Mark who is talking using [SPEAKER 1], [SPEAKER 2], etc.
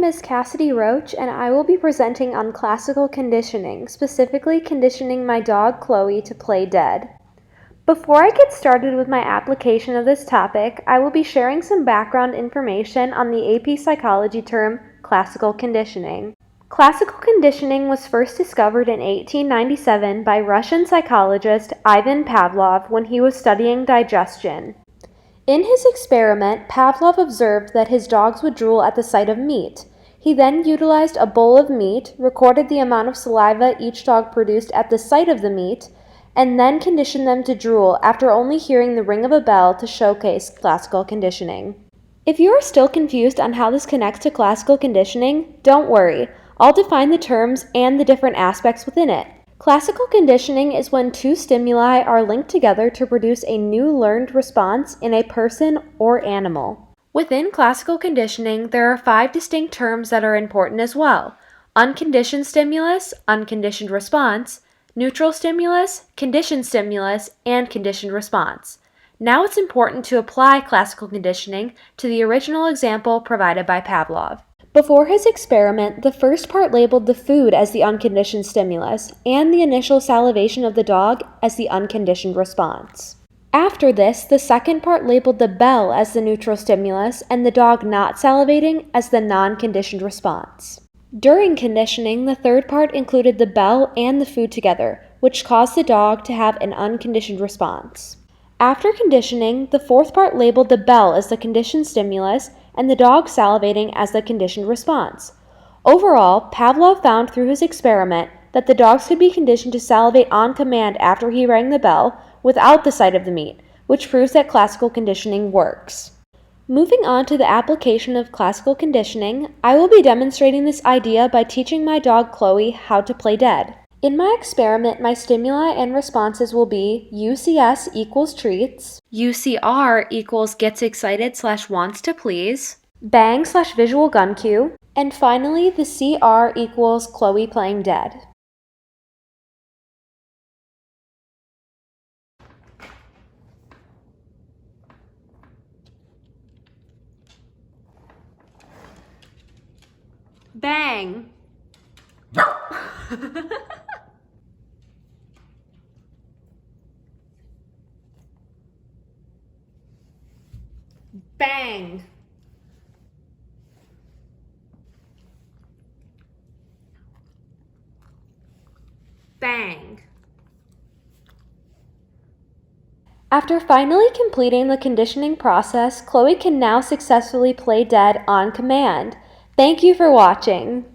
[SPEAKER 1] is Cassidy Roche, and I will be presenting on classical conditioning, specifically conditioning my dog Chloe to play dead. Before I get started with my application of this topic, I will be sharing some background information on the AP Psychology term classical conditioning. Classical conditioning was first discovered in 1897 by Russian psychologist Ivan Pavlov when he was studying digestion. In his experiment, Pavlov observed that his dogs would drool at the sight of meat. He then utilized a bowl of meat, recorded the amount of saliva each dog produced at the sight of the meat, and then conditioned them to drool after only hearing the ring of a bell to showcase classical conditioning. If you are still confused on how this connects to classical conditioning, don't worry. I'll define the terms and the different aspects within it. Classical conditioning is when two stimuli are linked together to produce a new learned response in a person or animal. Within classical conditioning, there are 5 distinct terms that are important as well: unconditioned stimulus, unconditioned response, neutral stimulus, conditioned stimulus, and conditioned response. Now it's important to apply classical conditioning to the original example provided by Pavlov. Before his experiment, the first part labeled the food as the unconditioned stimulus and the initial salivation of the dog as the unconditioned response. After this, the second part labeled the bell as the neutral stimulus and the dog not salivating as the non-conditioned response. During conditioning, the third part included the bell and the food together, which caused the dog to have an unconditioned response. After conditioning, the fourth part labeled the bell as the conditioned stimulus and the dog salivating as the conditioned response. Overall, Pavlov found through his experiment that the dogs could be conditioned to salivate on command after he rang the bell without the sight of the meat, which proves that classical conditioning works. Moving on to the application of classical conditioning, I will be demonstrating this idea by teaching my dog Chloe how to play dead. In my experiment, my stimuli and responses will be UCS equals treats, UCR equals gets excited / wants to please, bang / visual gun cue, and finally the CR equals Chloe playing dead. Bang! Bang! Bang! After finally completing the conditioning process, Chloe can now successfully play dead on command. Thank you for watching.